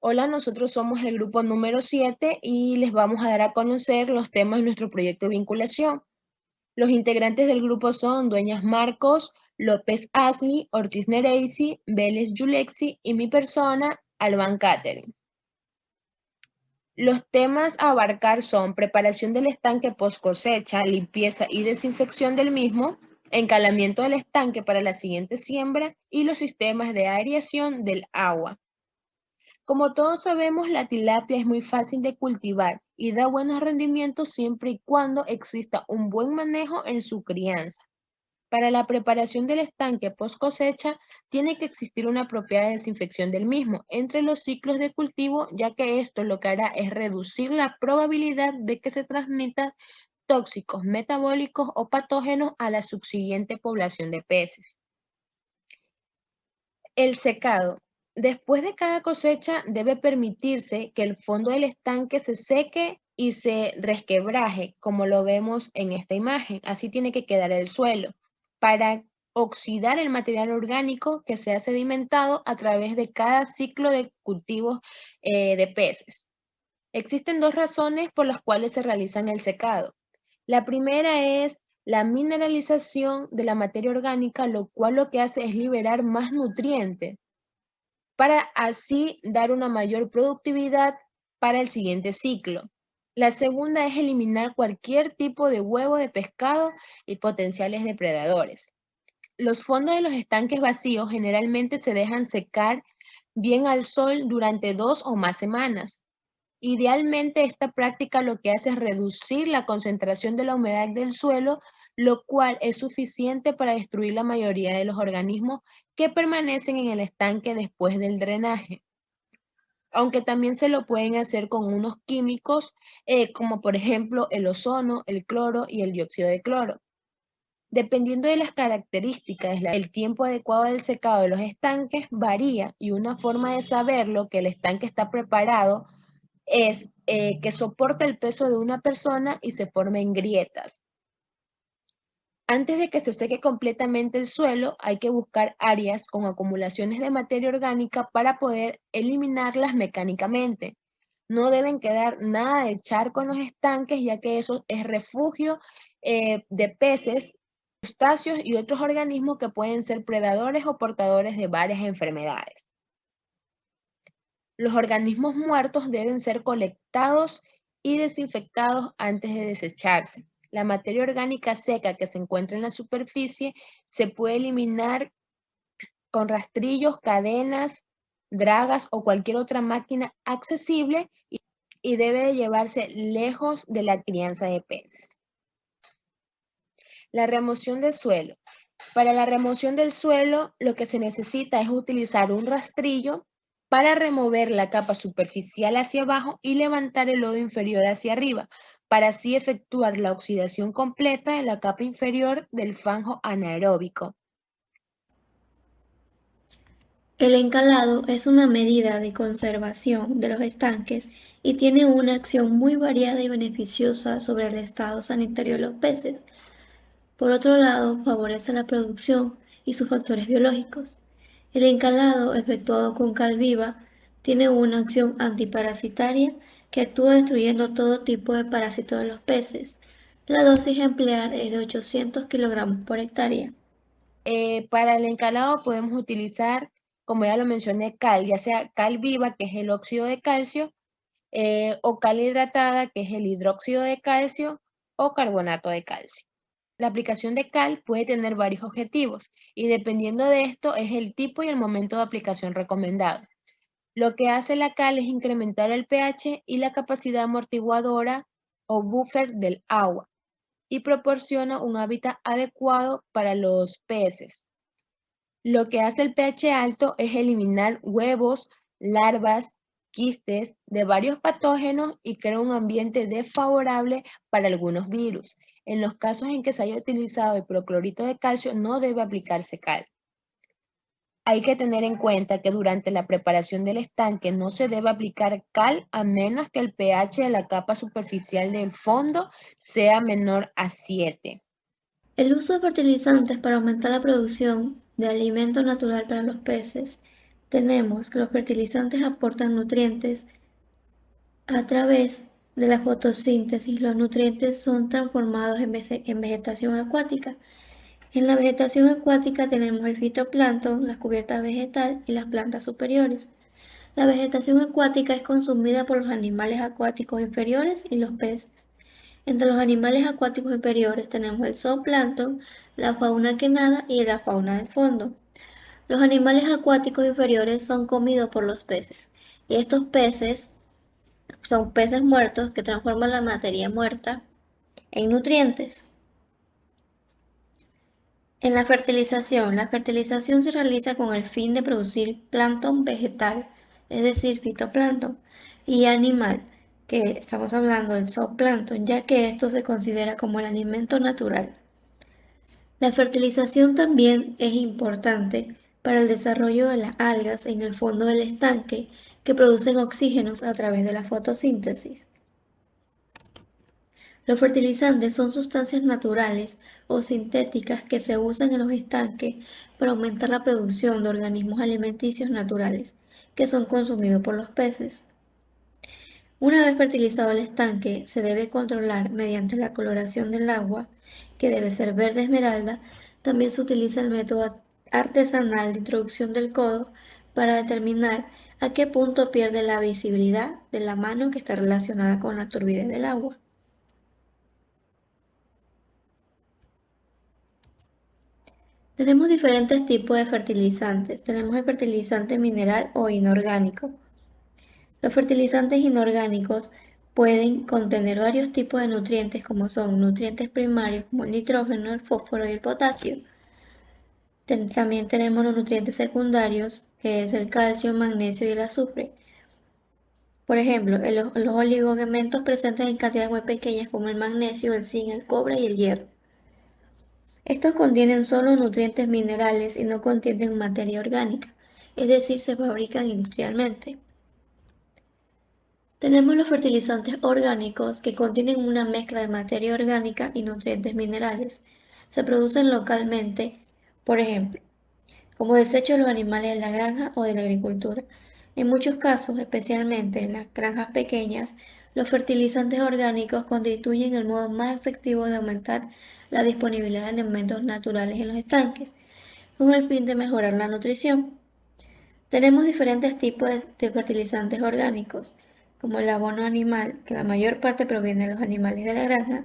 Hola, nosotros somos el grupo número 7 y les vamos a dar a conocer los temas de nuestro proyecto de vinculación. Los integrantes del grupo son Dueñas Marcos, López Asli, Ortiz Nereisi, Vélez Yulexi y mi persona, Alban Catering. Los temas a abarcar son preparación del estanque post cosecha, limpieza y desinfección del mismo, encalamiento del estanque para la siguiente siembra y los sistemas de aireación del agua. Como todos sabemos, la tilapia es muy fácil de cultivar y da buenos rendimientos siempre y cuando exista un buen manejo en su crianza. Para la preparación del estanque post cosecha, tiene que existir una apropiada desinfección del mismo entre los ciclos de cultivo, ya que esto lo que hará es reducir la probabilidad de que se transmitan tóxicos metabólicos o patógenos a la subsiguiente población de peces. El secado. Después de cada cosecha debe permitirse que el fondo del estanque se seque y se resquebraje, como lo vemos en esta imagen. Así tiene que quedar el suelo, para oxidar el material orgánico que se ha sedimentado a través de cada ciclo de cultivos de peces. Existen dos razones por las cuales se realizan el secado. La primera es la mineralización de la materia orgánica, lo cual lo que hace es liberar más nutrientes para así dar una mayor productividad para el siguiente ciclo. La segunda es eliminar cualquier tipo de huevo de pescado y potenciales depredadores. Los fondos de los estanques vacíos generalmente se dejan secar bien al sol durante 2 o más semanas. Idealmente, esta práctica lo que hace es reducir la concentración de la humedad del suelo, lo cual es suficiente para destruir la mayoría de los organismos que permanecen en el estanque después del drenaje. Aunque también se lo pueden hacer con unos químicos, como por ejemplo el ozono, el cloro y el dióxido de cloro. Dependiendo de las características, el tiempo adecuado del secado de los estanques varía, y una forma de saberlo que el estanque está preparado es que soporta el peso de una persona y se formen grietas. Antes de que se seque completamente el suelo, hay que buscar áreas con acumulaciones de materia orgánica para poder eliminarlas mecánicamente. No deben quedar nada de charco en los estanques, ya que eso es refugio de peces, crustáceos y otros organismos que pueden ser predadores o portadores de varias enfermedades. Los organismos muertos deben ser colectados y desinfectados antes de desecharse. La materia orgánica seca que se encuentra en la superficie se puede eliminar con rastrillos, cadenas, dragas o cualquier otra máquina accesible, y debe de llevarse lejos de la crianza de peces. La remoción del suelo. Para la remoción del suelo, lo que se necesita es utilizar un rastrillo para remover la capa superficial hacia abajo y levantar el lodo inferior hacia arriba, para así efectuar la oxidación completa de la capa inferior del fango anaeróbico. El encalado es una medida de conservación de los estanques y tiene una acción muy variada y beneficiosa sobre el estado sanitario de los peces. Por otro lado, favorece la producción y sus factores biológicos. El encalado, efectuado con cal viva, tiene una acción antiparasitaria que actúa destruyendo todo tipo de parásitos de los peces. La dosis a emplear es de 800 kilogramos por hectárea. Para el encalado podemos utilizar, como ya lo mencioné, cal, ya sea cal viva, que es el óxido de calcio, o cal hidratada, que es el hidróxido de calcio, o carbonato de calcio. La aplicación de cal puede tener varios objetivos, y dependiendo de esto es el tipo y el momento de aplicación recomendado. Lo que hace la cal es incrementar el pH y la capacidad amortiguadora o buffer del agua, y proporciona un hábitat adecuado para los peces. Lo que hace el pH alto es eliminar huevos, larvas, quistes de varios patógenos, y crea un ambiente desfavorable para algunos virus. En los casos en que se haya utilizado el proclorito de calcio, no debe aplicarse cal. Hay que tener en cuenta que durante la preparación del estanque no se debe aplicar cal a menos que el pH de la capa superficial del fondo sea menor a 7. El uso de fertilizantes para aumentar la producción de alimento natural para los peces tenemos que los fertilizantes aportan nutrientes a través de la fotosíntesis. Los nutrientes son transformados en vegetación acuática. En la vegetación acuática tenemos el fitoplancton, la cubierta vegetal y las plantas superiores. La vegetación acuática es consumida por los animales acuáticos inferiores y los peces. Entre los animales acuáticos inferiores tenemos el zooplancton, la fauna que nada y la fauna del fondo. Los animales acuáticos inferiores son comidos por los peces, y estos peces son peces muertos que transforman la materia muerta en nutrientes. En la fertilización se realiza con el fin de producir plancton vegetal, es decir, fitoplancton, y animal, que estamos hablando del zooplancton, ya que esto se considera como el alimento natural. La fertilización también es importante para el desarrollo de las algas en el fondo del estanque, que producen oxígenos a través de la fotosíntesis. Los fertilizantes son sustancias naturales o sintéticas que se usan en los estanques para aumentar la producción de organismos alimenticios naturales, que son consumidos por los peces. Una vez fertilizado el estanque, se debe controlar mediante la coloración del agua, que debe ser verde esmeralda. También se utiliza el método artesanal de introducción del codo para determinar a qué punto pierde la visibilidad de la mano que está relacionada con la turbidez del agua. Tenemos diferentes tipos de fertilizantes. Tenemos el fertilizante mineral o inorgánico. Los fertilizantes inorgánicos pueden contener varios tipos de nutrientes, como son nutrientes primarios como el nitrógeno, el fósforo y el potasio. También tenemos los nutrientes secundarios, que es el calcio, el magnesio y el azufre. Por ejemplo, los oligoelementos presentes en cantidades muy pequeñas como el magnesio, el zinc, el cobre y el hierro. Estos contienen solo nutrientes minerales y no contienen materia orgánica, es decir, se fabrican industrialmente. Tenemos los fertilizantes orgánicos, que contienen una mezcla de materia orgánica y nutrientes minerales. Se producen localmente, por ejemplo, como desecho de los animales de la granja o de la agricultura. En muchos casos, especialmente en las granjas pequeñas, los fertilizantes orgánicos constituyen el modo más efectivo de aumentar la disponibilidad de elementos naturales en los estanques, con el fin de mejorar la nutrición. Tenemos diferentes tipos de fertilizantes orgánicos, como el abono animal, que la mayor parte proviene de los animales de la granja,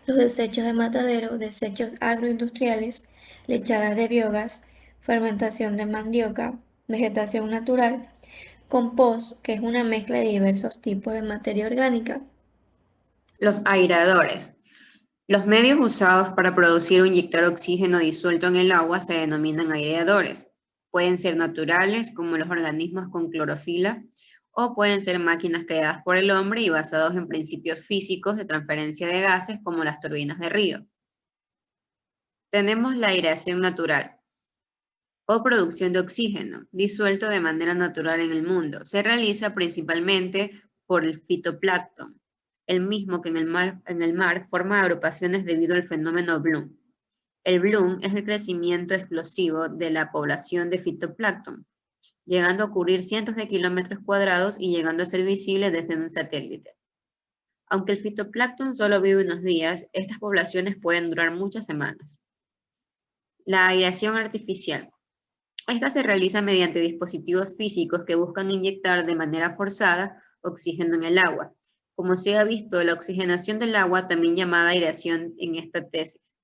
los desechos de matadero, desechos agroindustriales, lechadas de biogás, fermentación de mandioca, vegetación natural, compost, que es una mezcla de diversos tipos de materia orgánica. Los aireadores. Los medios usados para producir o inyectar oxígeno disuelto en el agua se denominan aireadores. Pueden ser naturales, como los organismos con clorofila, o pueden ser máquinas creadas por el hombre y basados en principios físicos de transferencia de gases, como las turbinas de río. Tenemos la aireación natural o producción de oxígeno, disuelto de manera natural en el mundo. Se realiza principalmente por el fitoplancton, el mismo que en el mar forma agrupaciones debido al fenómeno Bloom. El Bloom es el crecimiento explosivo de la población de fitoplancton, llegando a cubrir cientos de kilómetros cuadrados y llegando a ser visible desde un satélite. Aunque el fitoplancton solo vive unos días, estas poblaciones pueden durar muchas semanas. La aireación artificial. Esta se realiza mediante dispositivos físicos que buscan inyectar de manera forzada oxígeno en el agua. Como se ha visto, la oxigenación del agua, también llamada aireación en esta tesis,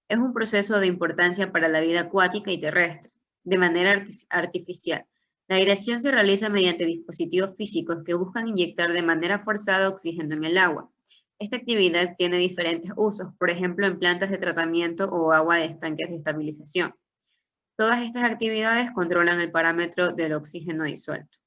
es un proceso de importancia para la vida acuática y terrestre, de manera artificial. La aireación se realiza mediante dispositivos físicos que buscan inyectar de manera forzada oxígeno en el agua. Esta actividad tiene diferentes usos, por ejemplo, en plantas de tratamiento o agua de estanques de estabilización. Todas estas actividades controlan el parámetro del oxígeno disuelto.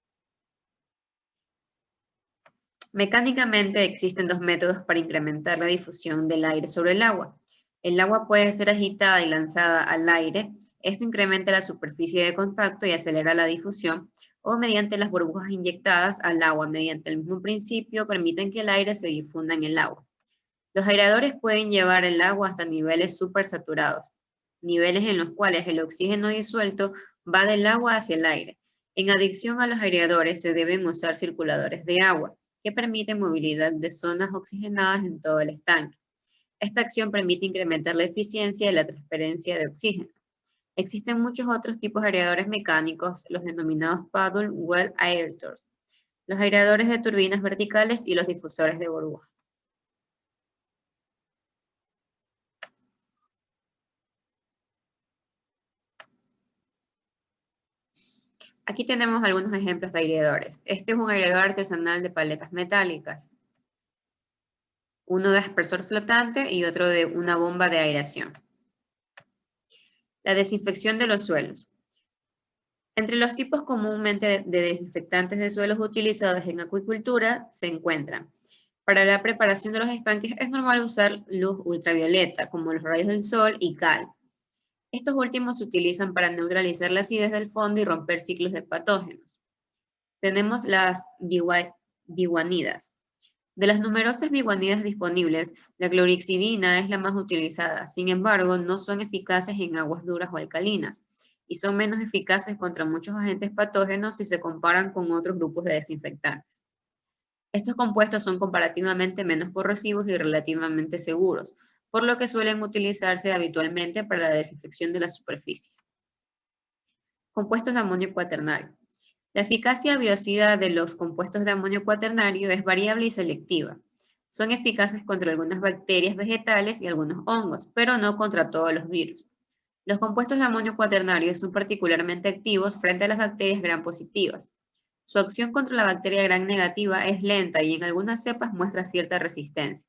Mecánicamente existen dos métodos para incrementar la difusión del aire sobre el agua. El agua puede ser agitada y lanzada al aire. Esto incrementa la superficie de contacto y acelera la difusión, o mediante las burbujas inyectadas al agua mediante el mismo principio permiten que el aire se difunda en el agua. Los aireadores pueden llevar el agua hasta niveles supersaturados, niveles en los cuales el oxígeno disuelto va del agua hacia el aire. En adición a los aireadores, se deben usar circuladores de agua, que permiten movilidad de zonas oxigenadas en todo el estanque. Esta acción permite incrementar la eficiencia y la transferencia de oxígeno. Existen muchos otros tipos de aireadores mecánicos, los denominados paddle well aerators, los aireadores de turbinas verticales y los difusores de burbuja. Aquí tenemos algunos ejemplos de aireadores. Este es un aireador artesanal de paletas metálicas, uno de aspersor flotante y otro de una bomba de aireación. La desinfección de los suelos. Entre los tipos comúnmente de desinfectantes de suelos utilizados en acuicultura se encuentran: para la preparación de los estanques es normal usar luz ultravioleta, como los rayos del sol y cal. Estos últimos se utilizan para neutralizar la acidez del fondo y romper ciclos de patógenos. Tenemos las biguanidas. De las numerosas biguanidas disponibles, la clorhexidina es la más utilizada. Sin embargo, no son eficaces en aguas duras o alcalinas y son menos eficaces contra muchos agentes patógenos si se comparan con otros grupos de desinfectantes. Estos compuestos son comparativamente menos corrosivos y relativamente seguros, por lo que suelen utilizarse habitualmente para la desinfección de las superficies. Compuestos de amonio cuaternario. La eficacia biocida de los compuestos de amonio cuaternario es variable y selectiva. Son eficaces contra algunas bacterias vegetales y algunos hongos, pero no contra todos los virus. Los compuestos de amonio cuaternario son particularmente activos frente a las bacterias gram positivas. Su acción contra la bacteria gram negativa es lenta y en algunas cepas muestra cierta resistencia.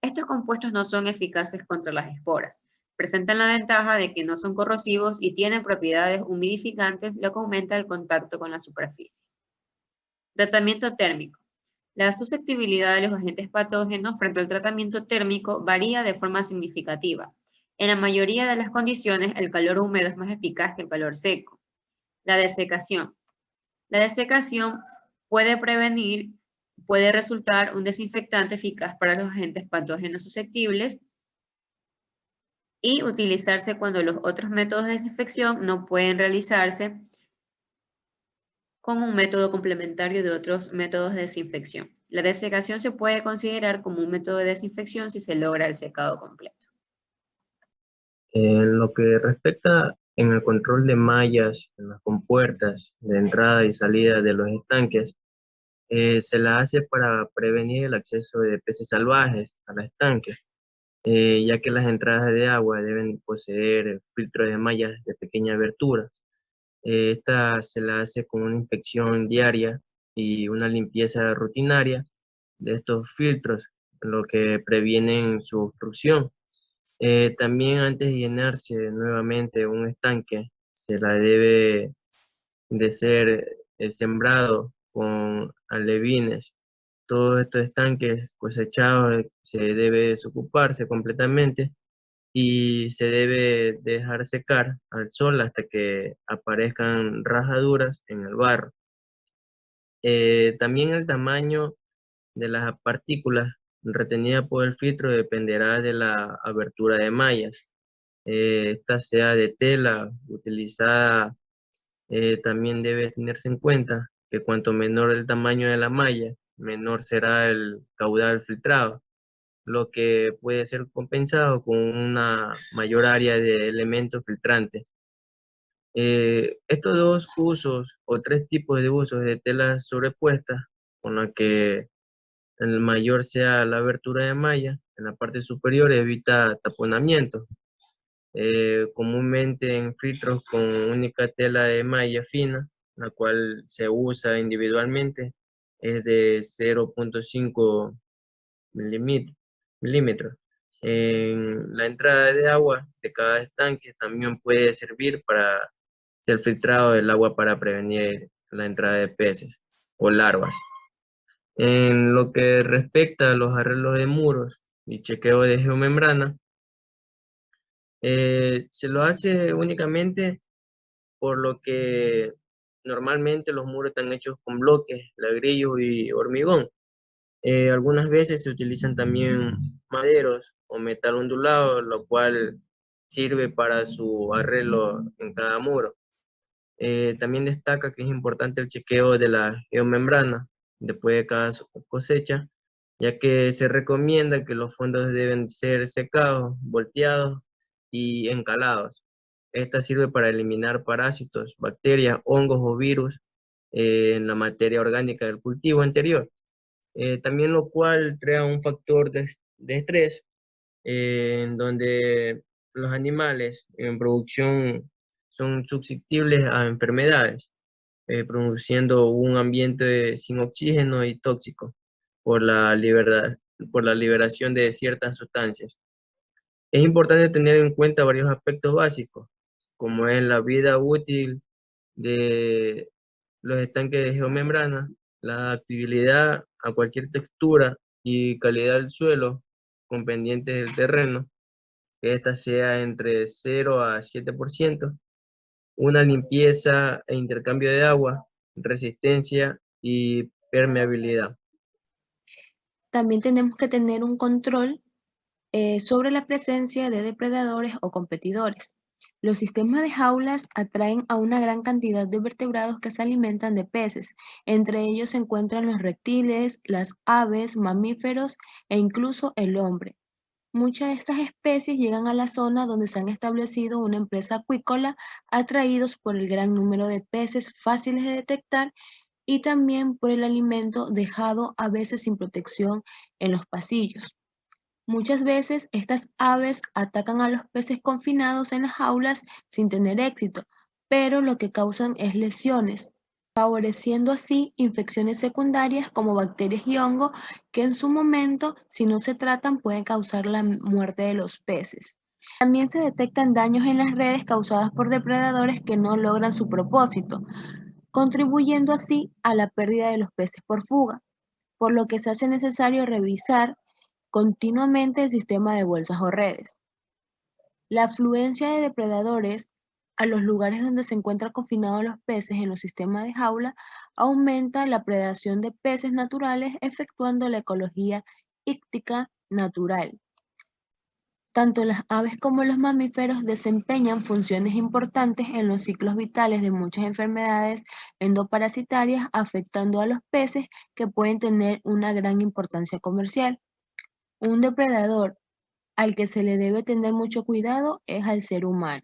Estos compuestos no son eficaces contra las esporas. Presentan la ventaja de que no son corrosivos y tienen propiedades humidificantes, lo que aumenta el contacto con las superficies. Tratamiento térmico. La susceptibilidad de los agentes patógenos frente al tratamiento térmico varía de forma significativa. En la mayoría de las condiciones, el calor húmedo es más eficaz que el calor seco. La desecación. La desecación puede resultar un desinfectante eficaz para los agentes patógenos susceptibles y utilizarse cuando los otros métodos de desinfección no pueden realizarse con un método complementario de otros métodos de desinfección. La desecación se puede considerar como un método de desinfección si se logra el secado completo. En lo que respecta en el control de mallas en las compuertas de entrada y salida de los estanques, se la hace para prevenir el acceso de peces salvajes a los estanques, ya que las entradas de agua deben poseer filtros de mallas de pequeña abertura. Esta se la hace con una inspección diaria y una limpieza rutinaria de estos filtros, lo que previenen su obstrucción. También antes de llenarse nuevamente un estanque, se la debe de ser sembrado con alevines. Todos estos estanques cosechados se debe desocuparse completamente y se debe dejar secar al sol hasta que aparezcan rajaduras en el barro. También el tamaño de las partículas retenidas por el filtro dependerá de la abertura de mallas. Esta sea de tela utilizada, también debe tenerse en cuenta que cuanto menor el tamaño de la malla, menor será el caudal filtrado, lo que puede ser compensado con una mayor área de elementos filtrantes. Estos dos usos o tres tipos de usos de telas sobrepuestas, con la que el mayor sea la abertura de malla, en la parte superior evita taponamiento. Comúnmente en filtros con única tela de malla fina, la cual se usa individualmente, es de 0.5 milímetros. En la entrada de agua de cada estanque también puede servir para el filtrado del agua para prevenir la entrada de peces o larvas. En lo que respecta a los arreglos de muros y chequeo de geomembrana, se lo hace únicamente por lo que normalmente los muros están hechos con bloques, ladrillo y hormigón. Algunas veces se utilizan también maderos o metal ondulado, lo cual sirve para su arreglo en cada muro. También destaca que es importante el chequeo de la geomembrana después de cada cosecha, ya que se recomienda que los fondos deben ser secados, volteados y encalados. Esta sirve para eliminar parásitos, bacterias, hongos o virus en la materia orgánica del cultivo anterior. También lo cual crea un factor de estrés en donde los animales en producción son susceptibles a enfermedades, produciendo un ambiente sin oxígeno y tóxico por por la liberación de ciertas sustancias. Es importante tener en cuenta varios aspectos básicos, como es la vida útil de los estanques de geomembrana, la adaptabilidad a cualquier textura y calidad del suelo con pendientes del terreno, que ésta sea entre 0 a 7%, una limpieza e intercambio de agua, resistencia y permeabilidad. También tenemos que tener un control sobre la presencia de depredadores o competidores. Los sistemas de jaulas atraen a una gran cantidad de vertebrados que se alimentan de peces. Entre ellos se encuentran los reptiles, las aves, mamíferos e incluso el hombre. Muchas de estas especies llegan a la zona donde se han establecido una empresa acuícola, atraídos por el gran número de peces fáciles de detectar y también por el alimento dejado a veces sin protección en los pasillos. Muchas veces estas aves atacan a los peces confinados en las jaulas sin tener éxito, pero lo que causan es lesiones, favoreciendo así infecciones secundarias como bacterias y hongos que en su momento, si no se tratan, pueden causar la muerte de los peces. También se detectan daños en las redes causadas por depredadores que no logran su propósito, contribuyendo así a la pérdida de los peces por fuga, por lo que se hace necesario revisar continuamente el sistema de bolsas o redes. La afluencia de depredadores a los lugares donde se encuentran confinados los peces en los sistemas de jaula aumenta la predación de peces naturales, efectuando la ecología íctica natural. Tanto las aves como los mamíferos desempeñan funciones importantes en los ciclos vitales de muchas enfermedades endoparasitarias, afectando a los peces que pueden tener una gran importancia comercial. Un depredador al que se le debe tener mucho cuidado es al ser humano.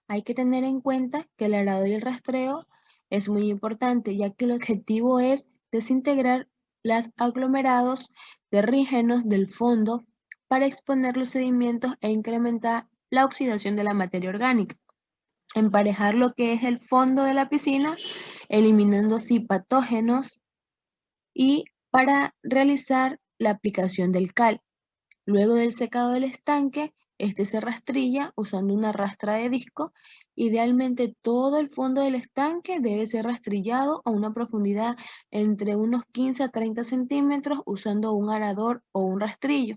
Hay que tener en cuenta que el arado y el rastreo es muy importante, ya que el objetivo es desintegrar los aglomerados terrígenos del fondo para exponer los sedimentos e incrementar la oxidación de la materia orgánica. Emparejar lo que es el fondo de la piscina, eliminando así patógenos y para realizar la aplicación del cal. Luego del secado del estanque, este se rastrilla usando una rastra de disco. Idealmente todo el fondo del estanque debe ser rastrillado a una profundidad entre unos 15 a 30 centímetros usando un arador o un rastrillo.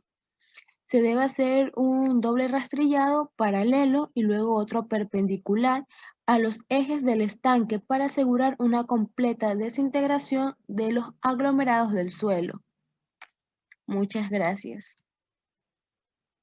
Se debe hacer un doble rastrillado paralelo y luego otro perpendicular a los ejes del estanque para asegurar una completa desintegración de los aglomerados del suelo. Muchas gracias.